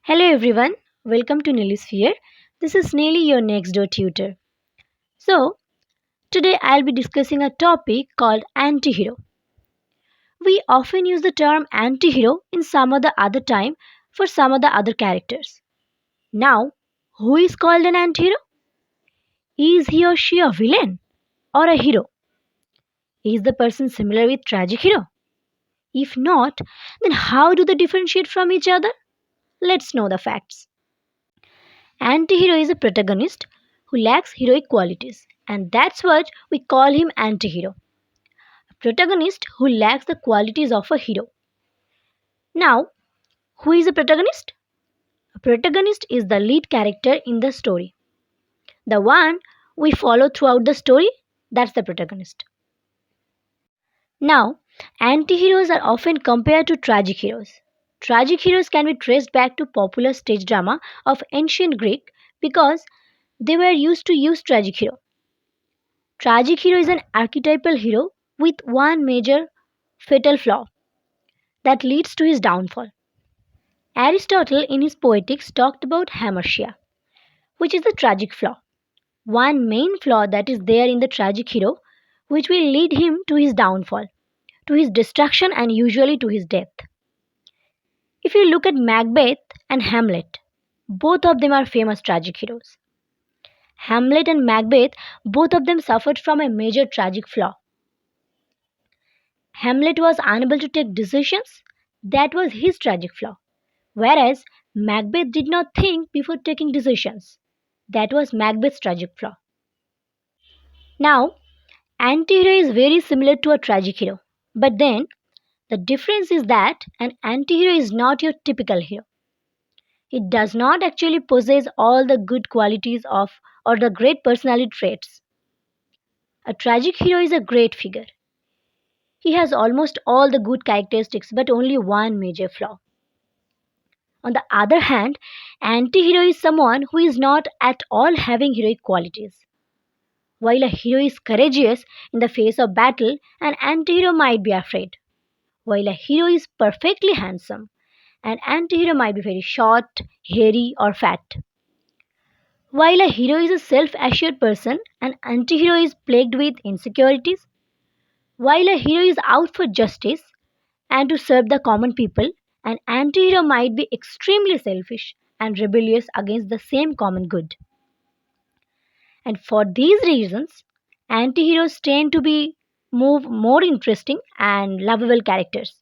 Hello everyone, welcome to Nilisphere. This is Nelly, your next door tutor. So, today I'll be discussing a topic called anti-hero. We often use the term anti-hero in some of the other time for some of the other characters. Now, who is called an anti-hero? Is he or she a villain or a hero? Is the person similar with tragic hero? If not, then how do they differentiate from each other? Let's know the facts. Anti-hero is a protagonist who lacks heroic qualities, and that's what we call him anti-hero. A protagonist who lacks the qualities of a hero. Now, who is a protagonist? A protagonist is the lead character in the story. The one we follow throughout the story, that's the protagonist. Now, anti-heroes are often compared to tragic heroes. Tragic heroes can be traced back to popular stage drama of ancient Greek because they were used to use tragic hero. Tragic hero is an archetypal hero with one major fatal flaw that leads to his downfall. Aristotle in his Poetics talked about hamartia, which is the tragic flaw. One main flaw that is there in the tragic hero which will lead him to his downfall, to his destruction and usually to his death. If you look at Macbeth and Hamlet, both of them are famous tragic heroes. Hamlet and Macbeth, both of them suffered from a major tragic flaw. Hamlet was unable to take decisions. That was his tragic flaw. Whereas Macbeth did not think before taking decisions. That was Macbeth's tragic flaw. Now, anti-hero is very similar to a tragic hero. But then, the difference is that an anti-hero is not your typical hero. It does not actually possess all the good qualities of or the great personality traits. A tragic hero is a great figure. He has almost all the good characteristics but only one major flaw. On the other hand, anti-hero is someone who is not at all having heroic qualities. While a hero is courageous in the face of battle, an anti-hero might be afraid. While a hero is perfectly handsome, an anti-hero might be very short, hairy, or fat. While a hero is a self-assured person, an anti-hero is plagued with insecurities. While a hero is out for justice and to serve the common people, an anti-hero might be extremely selfish and rebellious against the same common good. And for these reasons, anti-heroes tend to be more interesting and lovable characters.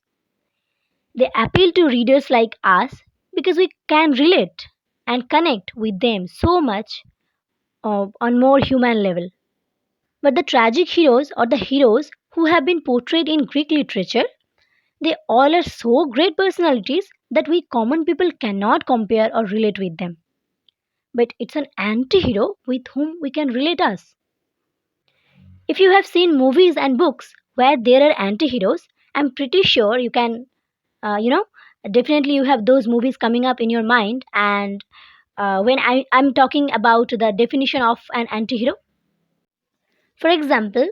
They appeal to readers like us because we can relate and connect with them so much on more human level. But the tragic heroes or the heroes who have been portrayed in Greek literature, they all are so great personalities that we common people cannot compare or relate with them. But it's an anti hero with whom we can relate us. If you have seen movies and books where there are anti heroes, I'm pretty sure you can, uh, you know, definitely you have those movies coming up in your mind. And when I'm talking about the definition of an anti hero, for example,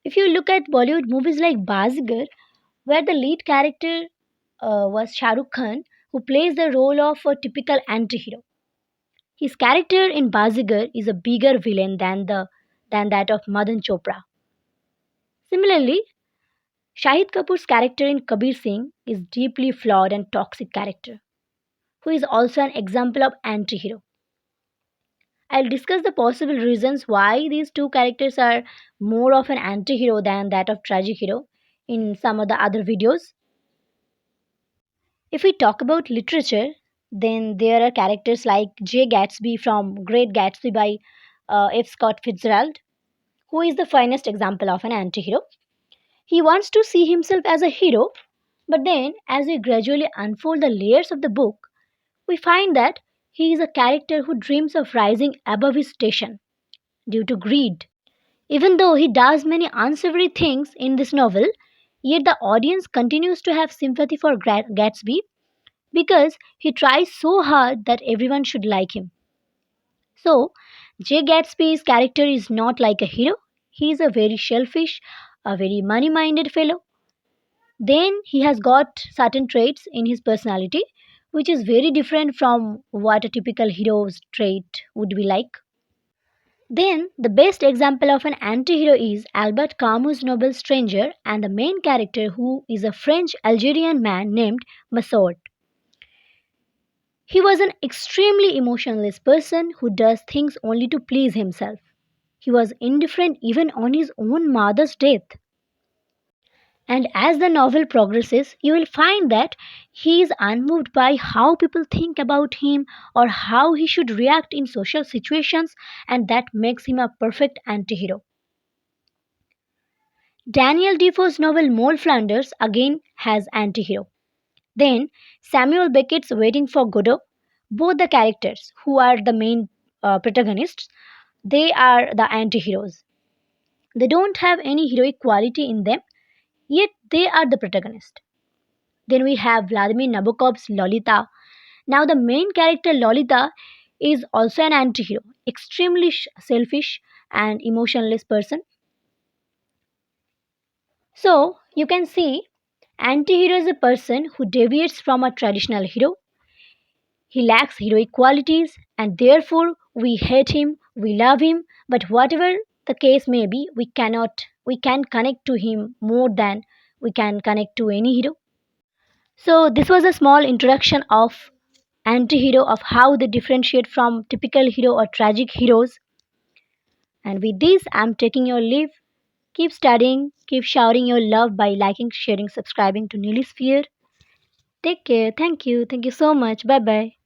if you look at Bollywood movies like Bazigar, where the lead character was Shah Rukh Khan, who plays the role of a typical anti-hero. His character in Bazigar is a bigger villain than that of Madan Chopra. Similarly, Shahid Kapoor's character in Kabir Singh is deeply flawed and toxic character, who is also an example of anti-hero. I'll discuss the possible reasons why these two characters are more of an anti-hero than that of tragic hero in some of the other videos. If we talk about literature, then there are characters like J. Gatsby from Great Gatsby by F. Scott Fitzgerald, who is the finest example of an anti hero. He wants to see himself as a hero, but then, as we gradually unfold the layers of the book, we find that he is a character who dreams of rising above his station due to greed. Even though he does many unsavory things in this novel, yet the audience continues to have sympathy for Gatsby because he tries so hard that everyone should like him. So, Jay Gatsby's character is not like a hero. He is a very selfish, a very money minded fellow. Then he has got certain traits in his personality which is very different from what a typical hero's trait would be like. Then, the best example of an anti hero is Albert Camus' Noble Stranger and the main character, who is a French Algerian man named Massoud. He was an extremely emotionless person who does things only to please himself. He was indifferent even on his own mother's death. And as the novel progresses, you will find that he is unmoved by how people think about him or how he should react in social situations, and that makes him a perfect anti hero. Daniel Defoe's novel Mole Flanders again has anti hero. Then Samuel Beckett's Waiting for Godot, both the characters who are the main protagonists, they are the anti heroes. They don't have any heroic quality in them, yet they are the protagonist. Then we have Vladimir Nabokov's Lolita. Now, the main character Lolita is also an anti hero, extremely selfish and emotionless person. So, you can see anti hero is a person who deviates from a traditional hero. He lacks heroic qualities, and therefore we hate him, we love him, but whatever the case may be, we can connect to him more than we can connect to any hero. So this was a small introduction of anti-hero, of how they differentiate from typical hero or tragic heroes. And with this, I'm taking your leave. Keep studying, keep showering your love by liking, sharing, subscribing to Newly Sphere. Take care. Thank you. Thank you so much. Bye bye.